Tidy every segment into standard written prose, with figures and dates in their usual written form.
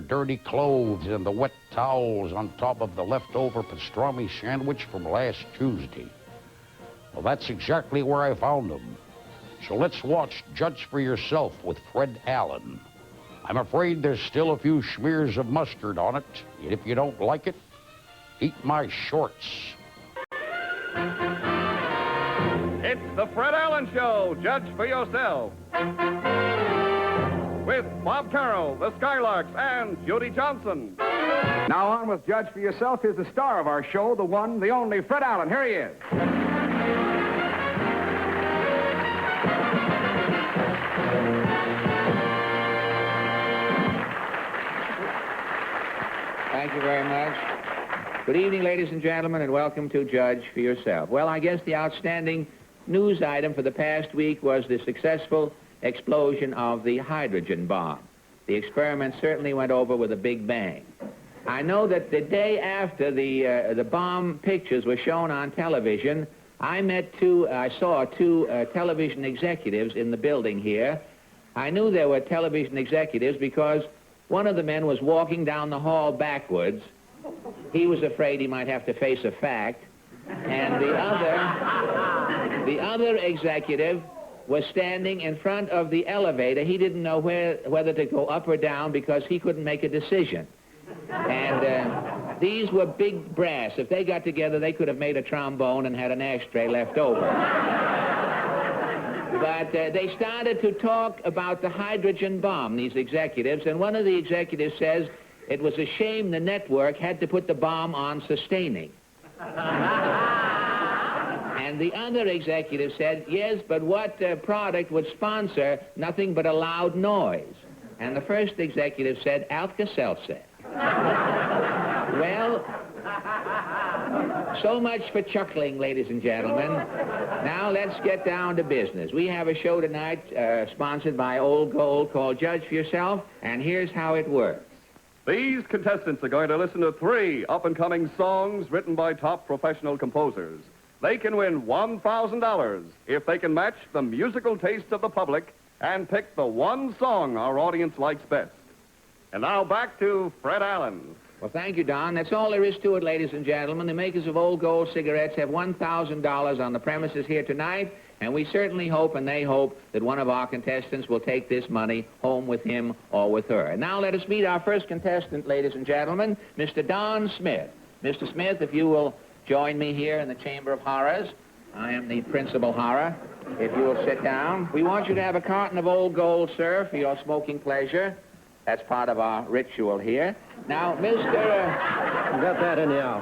dirty clothes and the wet towels on top of the leftover pastrami sandwich from last Tuesday. Well, that's exactly where I found them. So let's watch Judge for Yourself with Fred Allen. I'm afraid there's still a few smears of mustard on it, and if you don't like it, eat my shorts. It's the Fred Allen Show, Judge for Yourself. With Bob Carroll, the Skylarks, and Judy Johnson. Now on with Judge for Yourself. Here's the star of our show, the one, the only Fred Allen. Here he is. Thank you very much. Good evening, ladies and gentlemen, and welcome to Judge for Yourself. Well, I guess the outstanding news item for the past week was the successful explosion of the hydrogen bomb. The experiment certainly went over with a big bang. I know that the day after the bomb pictures were shown on television, I saw two television executives in the building here. I knew there were television executives because one of the men was walking down the hall backwards. He was afraid he might have to face a fact. And the other executive was standing in front of the elevator. He didn't know whether to go up or down because he couldn't make a decision. And these were big brass. If they got together, they could have made a trombone and had an ashtray left over. But they started to talk about the hydrogen bomb, these executives, and one of the executives says it was a shame the network had to put the bomb on sustaining. And the other executive said, yes, but what product would sponsor nothing but a loud noise? And the first executive said, Alka-Seltzer. Well, so much for chuckling, ladies and gentlemen. Now let's get down to business. We have a show tonight sponsored by Old Gold called Judge for Yourself, and here's how it works. These contestants are going to listen to 3 up-and-coming songs written by top professional composers. They can win $1,000 if they can match the musical taste of the public and pick the one song our audience likes best. And now back to Fred Allen. Well, thank you, Don. That's all there is to it, ladies and gentlemen. The makers of Old Gold cigarettes have $1,000 on the premises here tonight, and we certainly hope and they hope that one of our contestants will take this money home with him or with her. And now let us meet our first contestant, ladies and gentlemen, Mr. Don Smith. Mr. Smith, if you will join me here in the Chamber of Horrors. I am the principal horror. If you will sit down. We want you to have a carton of Old Gold, sir, for your smoking pleasure. That's part of our ritual here. Now, Mr. Got that anyhow.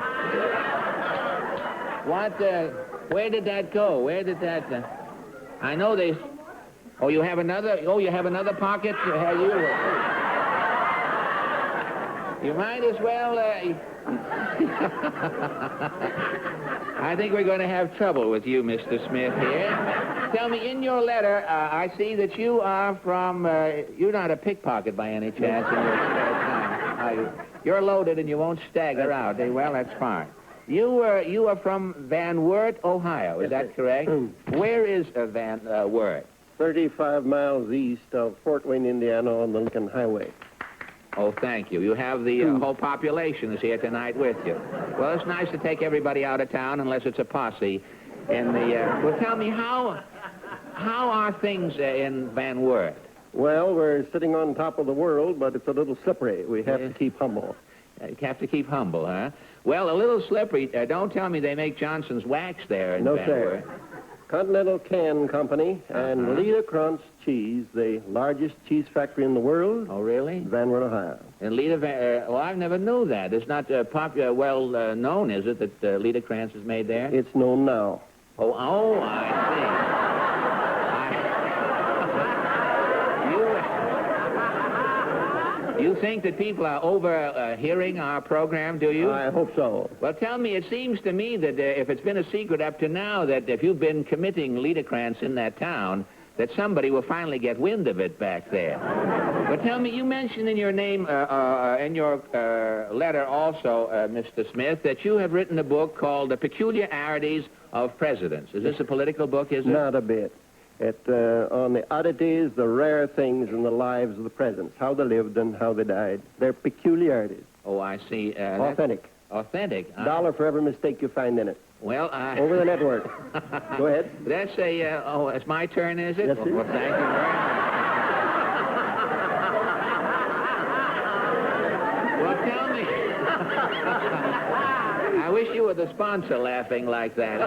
Where did that go? Where did that... I know they... Oh, you have another... Oh, you have another pocket? You might as well... I think we're going to have trouble with you, Mr. Smith, here. Tell me, in your letter, I see that you are from... you're not a pickpocket by any chance in your spare time. You're loaded and you won't stagger out. Well, that's fine. You are from Van Wert, Ohio. Is that correct? Where is Van Wert? 35 miles east of Fort Wayne, Indiana on the Lincoln Highway. Oh, thank you. You have the whole population is here tonight with you. Well, it's nice to take everybody out of town unless it's a posse. Well, tell me, how are things in Van Wert? Well, we're sitting on top of the world, but it's a little slippery. We have to keep humble. You have to keep humble, huh? Well, a little slippery. Don't tell me they make Johnson's wax there in Van Wert. Continental Can Company and Liederkranz Cheese, the largest cheese factory in the world. Oh, really? Van Wert, Ohio. And well, I never knew that. It's not popular, well known, is it, that Liederkranz is made there? It's known now. Oh, I see. You think that people are overhearing our program, do you? I hope so. Well, tell me, it seems to me that if it's been a secret up to now, that if you've been committing Liederkranz in that town, that somebody will finally get wind of it back there. But tell me, you mentioned in your name, in your letter also, Mr. Smith, that you have written a book called The Peculiarities of Presidents. Is this a political book, is it? Not a bit. on the oddities, the rare things in the lives of the presidents, how they lived and how they died. Their peculiarities. Oh, I see. Authentic. Authentic. $1 for every mistake you find in it. Well, Over the network. Go ahead. That's it's my turn, is it? Yes, sir. Well, thank you very much. Well, tell me. I wish you were the sponsor laughing like that.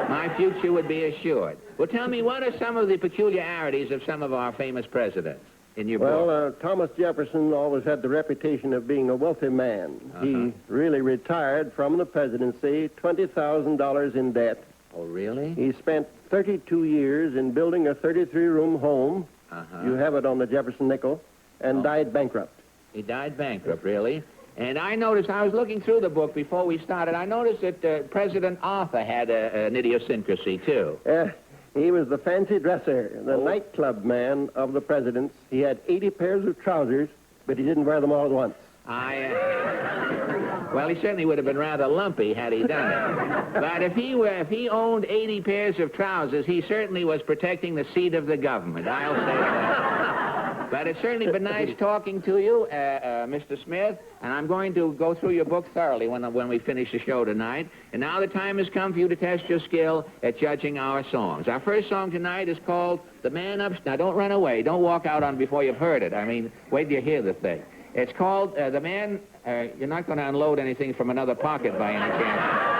My future would be assured. Well, tell me, what are some of the peculiarities of some of our famous presidents in your book? Well, Thomas Jefferson always had the reputation of being a wealthy man. He really retired from the presidency $20,000 in debt. Oh, really? He spent 32 years in building a 33-room home. You have it on the Jefferson nickel, and died bankrupt. He died bankrupt, really? And I noticed, I was looking through the book before we started, I noticed that President Arthur had an idiosyncrasy, too. He was the fancy dresser, the nightclub man of the presidents. He had 80 pairs of trousers, but he didn't wear them all at once. Well, he certainly would have been rather lumpy had he done it. But if he owned 80 pairs of trousers, he certainly was protecting the seat of the government. I'll say that. But it's certainly been nice talking to you, Mr. Smith, and I'm going to go through your book thoroughly when we finish the show tonight. And now the time has come for you to test your skill at judging our songs. Our first song tonight is called The Man Upstairs. Now, don't run away. Don't walk out on before you've heard it. I mean, wait till you hear the thing. It's called The Man... you're not going to unload anything from another pocket by any chance.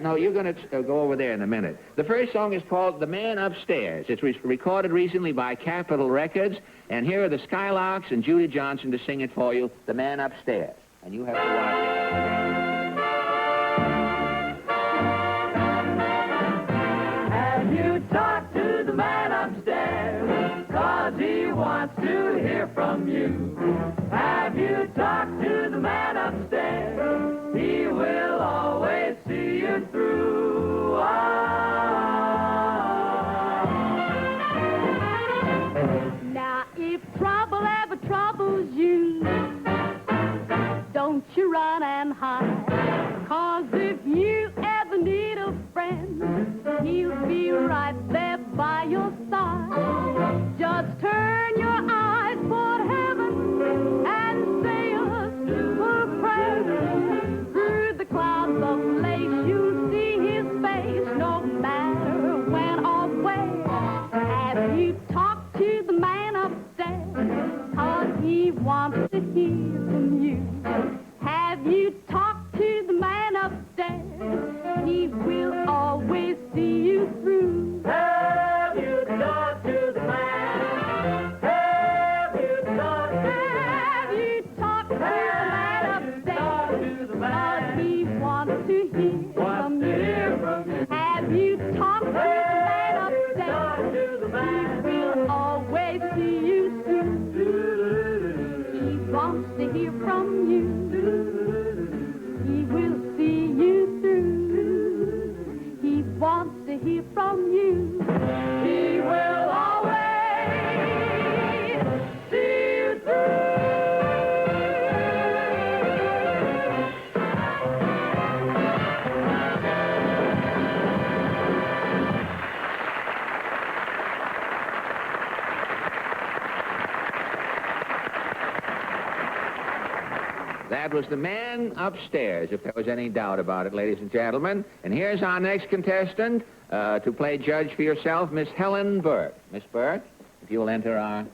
No, you're going to go over there in a minute. The first song is called The Man Upstairs. It's recorded recently by Capitol Records, and here are the Skylarks and Judy Johnson to sing it for you, The Man Upstairs. And you have to watch it. Have you talked to the man upstairs? 'Cause he wants to hear from you. Have you talked to the man upstairs? He will always see you through. Now, if trouble ever troubles you, don't you run and hide. 'Cause if you ever need a friend, he'll be right there by your side. Just turn your eyes toward heaven and say a simple prayer. Through the clouds of lace, you'll see his face, no matter when or where. Have you talked to the man upstairs? 'Cause he wants to hear from you. Have you talked to the man upstairs? He will always see you through. Have you talked to the man? Have you talked to the man upstairs? 'Cause he wants to hear from you. Have you talked to the man upstairs? He will always see you through. He wants to hear from you. He will see you through. He wants to hear from you. He will always see you through. That was The Man Upstairs, if there was any doubt about it, ladies and gentlemen. And here's our next contestant to play judge for yourself, Miss Helen Burke. Miss Burke, if you will enter our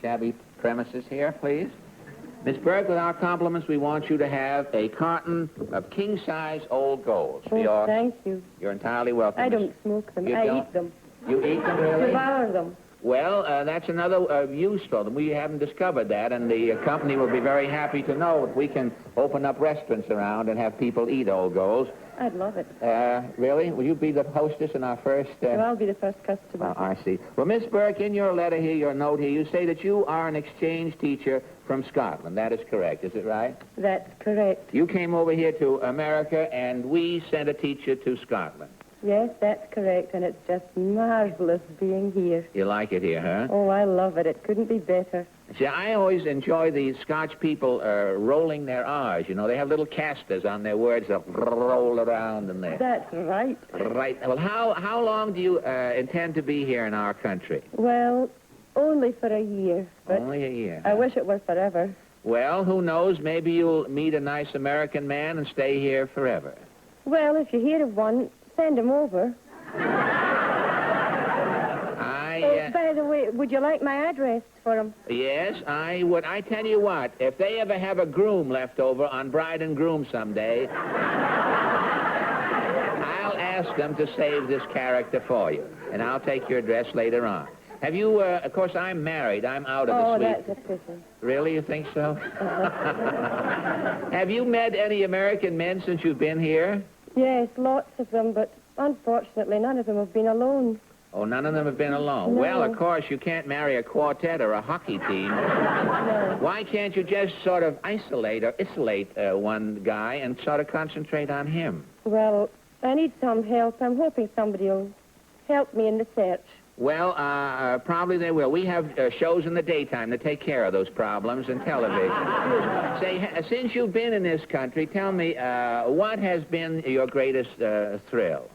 shabby premises here, please. Miss Burke, with our compliments, we want you to have a carton of king-size old golds. Oh, thank you. You're entirely welcome. I Miss. don't smoke them. You I don't? eat them. You eat them, really? Devour them. Well, that's another use for them. We haven't discovered that, and the company will be very happy to know if we can open up restaurants around and have people eat old golds. I'd love it. Really? Will you be the hostess in our first... Well, I'll be the first customer. I see. Well, Miss Burke, in your letter here, your note here, you say that you are an exchange teacher from Scotland. That is correct, is it right? That's correct. You came over here to America, and we sent a teacher to Scotland. Yes, that's correct, and it's just marvelous being here. You like it here, huh? Oh, I love it. It couldn't be better. See, I always enjoy the Scotch people rolling their R's. You know, they have little casters on their words that roll around in there. That's right. Right. Well, how long do you intend to be here in our country? Well, only for a year, but Only a year. I wish it were forever. Well, who knows? Maybe you'll meet a nice American man and stay here forever. Well, if you hear of one, send him over. By the way, would you like my address for him? Yes, I would. I tell you what, if they ever have a groom left over on Bride and Groom someday, I'll ask them to save this character for you, and I'll take your address later on. Have you, of course, I'm married. I'm out of the Oh, suite. that's a pity. Really, you think so? Have you met any American men since you've been here? Yes, lots of them, but unfortunately none of them have been alone. Oh, none of them have been alone. No. Well, of course, you can't marry a quartet or a hockey team. No. Why can't you just sort of isolate one guy and sort of concentrate on him? Well, I need some help. I'm hoping somebody will help me in the search. Well, probably they will. We have shows in the daytime that take care of those problems and television. Say, since you've been in this country, tell me, what has been your greatest thrill?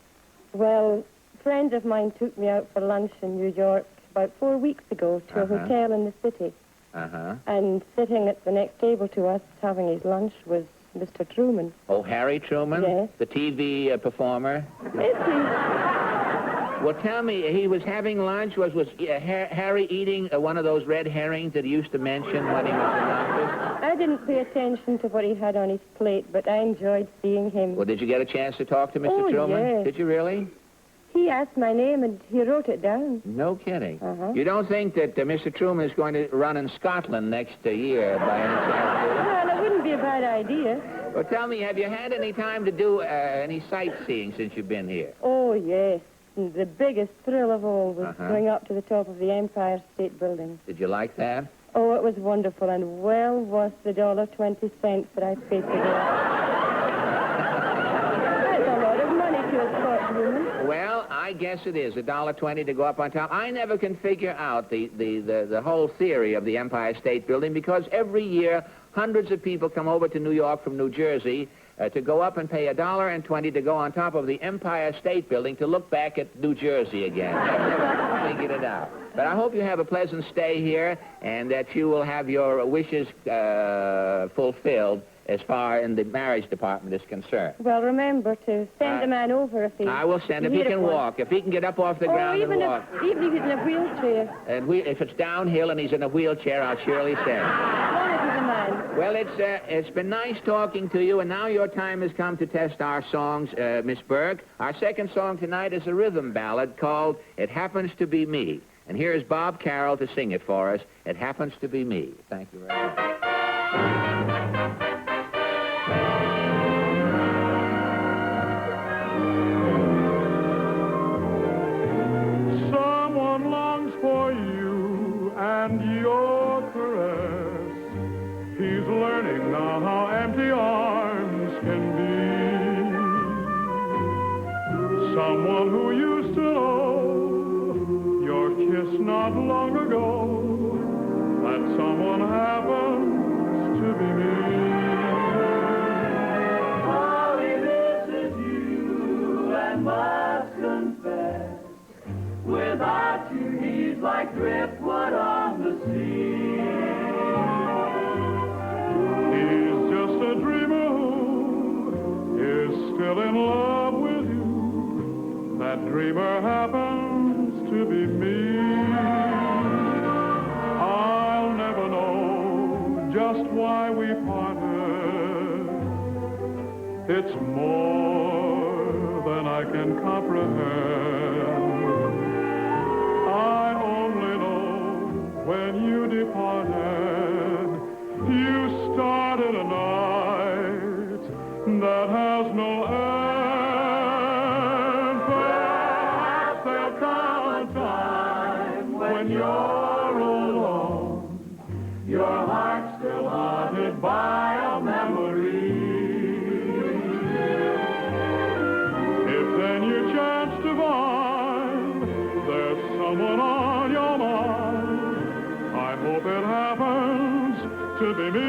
Well, a friend of mine took me out for lunch in New York about 4 weeks ago to a hotel in the city. Uh-huh. And sitting at the next table to us having his lunch was Mr. Truman. Oh, Harry Truman? Yes. The TV performer? Is he? Well, tell me, he was having lunch. Was Harry eating one of those red herrings that he used to mention when he was in office? I didn't pay attention to what he had on his plate, but I enjoyed seeing him. Well, did you get a chance to talk to Mr. Oh, Truman? yes. Did you really? He asked my name, and he wrote it down. No kidding. Uh-huh. You don't think that Mr. Truman is going to run in Scotland next year by any chance? Well, it wouldn't be a bad idea. Well, tell me, have you had any time to do any sightseeing since you've been here? Oh, yes. And the biggest thrill of all was Uh-huh. going up to the top of the Empire State Building. Did you like that? Oh, it was wonderful, and well worth the $1.20 that I paid to go up. That's a lot of money to a Scotch woman. Well, I guess it is, $1.20 to go up on top. I never can figure out the whole theory of the Empire State Building because every year hundreds of people come over to New York from New Jersey to go up and pay $1.20 to go on top of the Empire State Building to look back at New Jersey again. I've never figured it out. But I hope you have a pleasant stay here and that you will have your wishes fulfilled as far as the marriage department is concerned. Well, remember to send the man over if he... I will send if he can walk. If he can get up off the ground and walk. Even if he's in a wheelchair. And if it's downhill and he's in a wheelchair, I'll surely send him. As long as he's a man. Well, it's been nice talking to you, and now your time has come to test our songs, Miss Burke. Our second song tonight is a rhythm ballad called It Happens to Be Me. And here's Bob Carroll to sing it for us. It Happens to Be Me. Thank you very much. Someone longs for you and your caress. He's learning now how empty arms can be. Someone who used to know your kiss not long ago. That someone happens to be me. How he misses you and must confess. Without you, he's like driftwood on the sea. He's just a dreamer who is still in love with you. That dreamer happens to be me. I'll never know just why we parted. It's more than I can comprehend. I only know when you departed, you started a night that has no end. Perhaps there'll come a time when you're alone, your heart still haunted by a memory. If then you chance only me.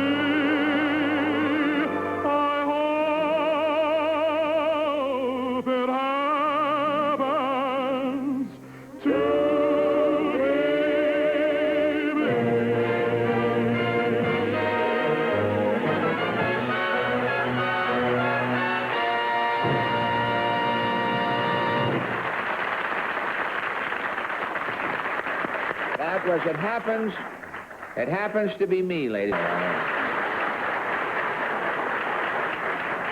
I hope it happens to That was It Happens to Be Me, ladies and gentlemen.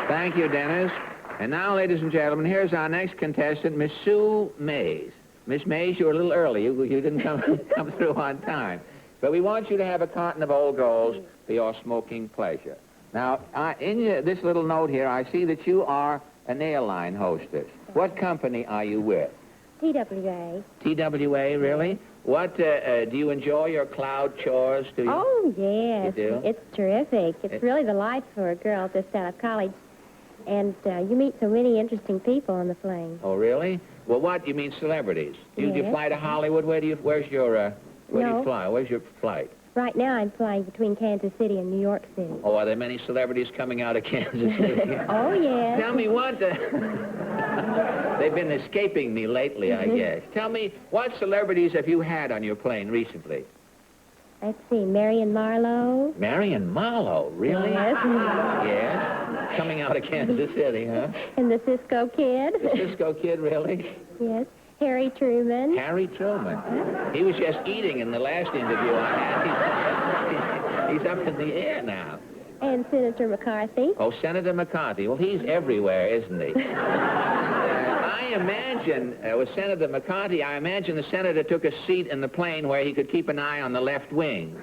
Thank you, Dennis. And now, ladies and gentlemen, here's our next contestant, Miss Sue Mays. Miss Mays, you were a little early. You didn't come through on time. But we want you to have a carton of Old Golds for your smoking pleasure. Now, in this little note here, I see that you are a nail line hostess. What company are you with? TWA. TWA, really? What, do you enjoy your cloud chores? Do you? Oh, yes. You do? It's terrific. It's really the life for a girl just out of college. And you meet so many interesting people on the plane. Oh, really? Well, what? You mean celebrities? Do you Yes. fly to Hollywood? Where do you fly? Where's your flight? Right now I'm flying between Kansas City and New York City. Oh, are there many celebrities coming out of Kansas City? Oh, yes. Tell me what... They've been escaping me lately, I guess. Tell me, what celebrities have you had on your plane recently? Let's see, Marion Marlowe. Marion Marlowe, really? Yes. Yes. Coming out of Kansas City, huh? And the Cisco Kid. The Cisco Kid, really? Yes. Harry Truman. Harry Truman. He was just eating in the last interview I had. He's up in the air now. And Senator McCarthy. Oh, Senator McCarthy. Well, he's everywhere, isn't he? I imagine, with Senator McCarthy, I imagine the senator took a seat in the plane where he could keep an eye on the left wing.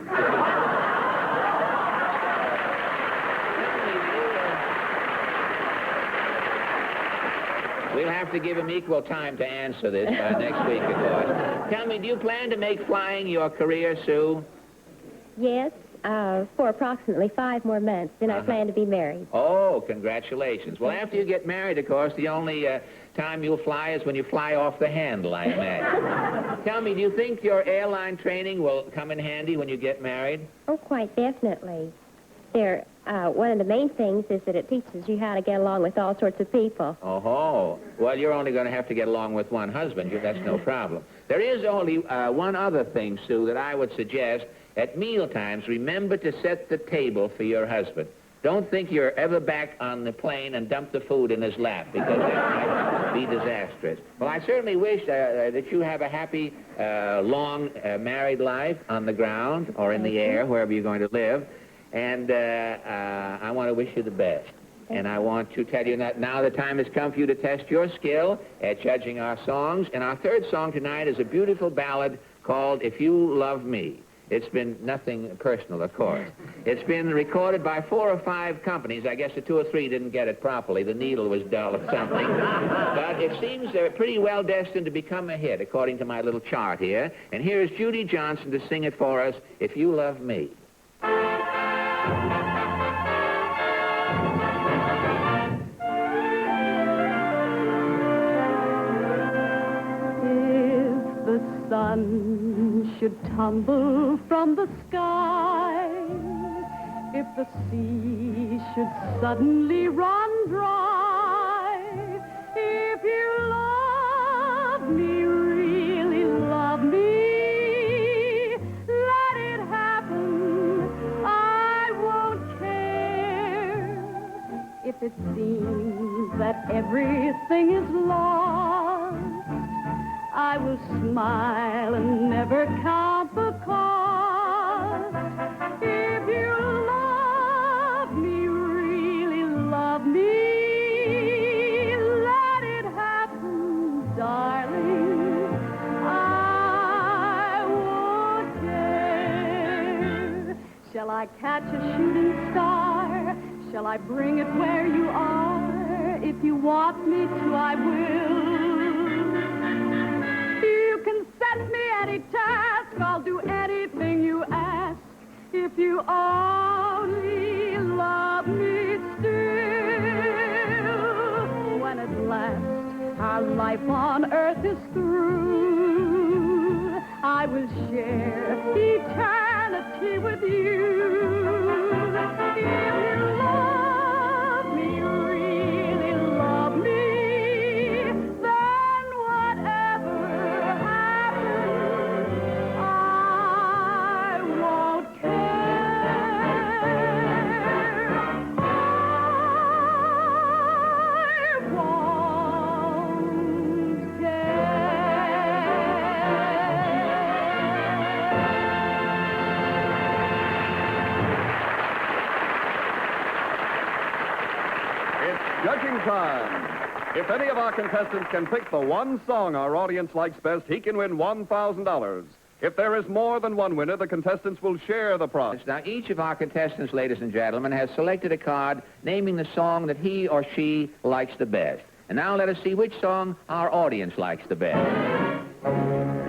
We'll have to give him equal time to answer this next week, of course. Tell me, do you plan to make flying your career, Sue? Yes, for approximately 5 more months. Then I plan to be married. Oh, congratulations. Well, after you get married, of course, the only time you'll fly is when you fly off the handle, I imagine. Tell me, do you think your airline training will come in handy when you get married? Oh, quite definitely. One of the main things is that it teaches you how to get along with all sorts of people. Oh, well, you're only going to have to get along with one husband. That's no problem. There is only one other thing, Sue, that I would suggest. At meal times, remember to set the table for your husband. Don't think you're ever back on the plane and dump the food in his lap, because that might be disastrous. Well, I certainly wish that you have a happy, long married life on the ground or in the air, wherever you're going to live. And I want to wish you the best. And I want to tell you that now the time has come for you to test your skill at judging our songs. And our third song tonight is a beautiful ballad called If You Love Me. It's been nothing personal, of course. It's been recorded by 4 or 5 companies. I guess the 2 or 3 didn't get it properly. The needle was dull or something. But it seems they're pretty well destined to become a hit, according to my little chart here. And here is Judy Johnson to sing it for us, If You Love Me. If the sun should tumble from the sky, if the sea should suddenly run dry, if you love me, really love me, let it happen, I won't care. If it seems that everything is lost, I will smile and never count the cost. If you love me, really love me, let it happen, darling. I won't care. Shall I catch a shooting star? Shall I bring it where you are? If you want me to, I will. Set me any task, I'll do anything you ask. If you only love me still. When at last our life on earth is through, I will share eternity with you. judging time. If any of our contestants can pick the one song our audience likes best, he can win $1,000. If there is more than one winner, the contestants will share the prize. Now, each of our contestants, ladies and gentlemen, has selected a card naming the song that he or she likes the best. And now let us see which song our audience likes the best.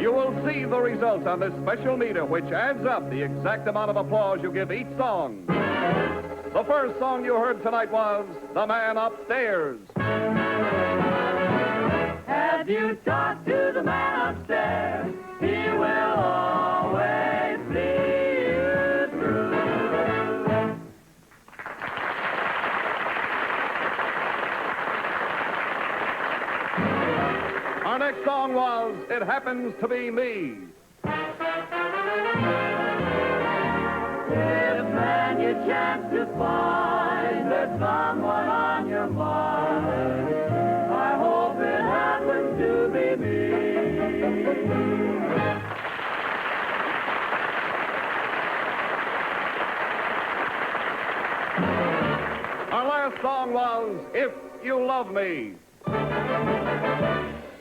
You will see the results on this special meter, which adds up the exact amount of applause you give each song. The first song you heard tonight was The Man Upstairs. Have you talked to the man upstairs? He will always see you through. Our next song was It Happens to Be Me. If then you chance to find there's someone on your mind, I hope it happens to be me. Our last song was If You Love Me.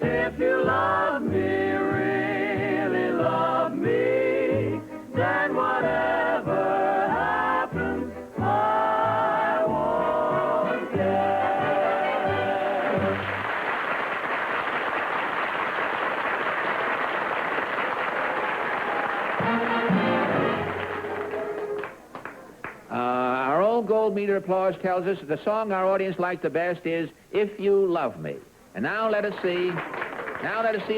If you love me, really love me, then whatever happens, I won't care. Our old gold meter applause tells us that the song our audience liked the best is If You Love Me. And now let us see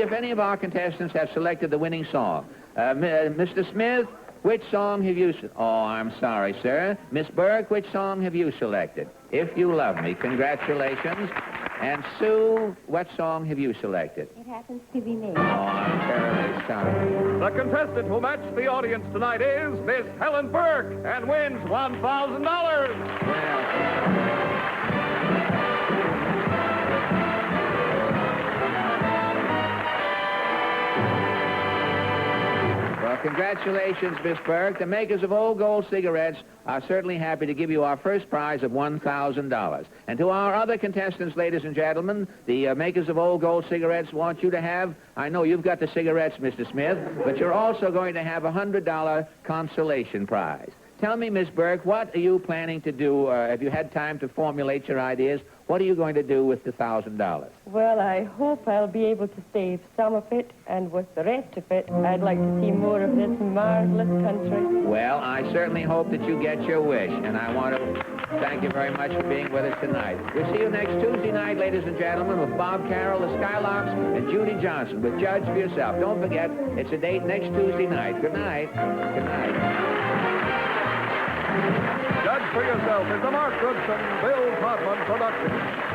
if any of our contestants have selected the winning song. Mr. Smith, which song have you... Oh, I'm sorry, sir. Miss Burke, which song have you selected? If You Love Me. Congratulations. And Sue, what song have you selected? It happens to be me. Oh, I'm terribly sorry. The contestant who matched the audience tonight is Miss Helen Burke and wins $1,000. Well, congratulations, Miss Burke. The makers of Old Gold cigarettes are certainly happy to give you our first prize of $1,000. And to our other contestants, ladies and gentlemen, the makers of Old Gold cigarettes want you to have, I know you've got the cigarettes, Mr. Smith, but you're also going to have a $100 consolation prize. Tell me, Miss Burke, what are you planning to do? Have you had time to formulate your ideas? What are you going to do with the $1,000? Well, I hope I'll be able to save some of it, and with the rest of it, I'd like to see more of this marvelous country. Well, I certainly hope that you get your wish, and I want to thank you very much for being with us tonight. We'll see you next Tuesday night, ladies and gentlemen, with Bob Carroll, the Skylarks, and Judy Johnson with Judge for Yourself. Don't forget, it's a date next Tuesday night. Good night. Good night. Judge for Yourself is a Mark Goodson, Bill Todman production.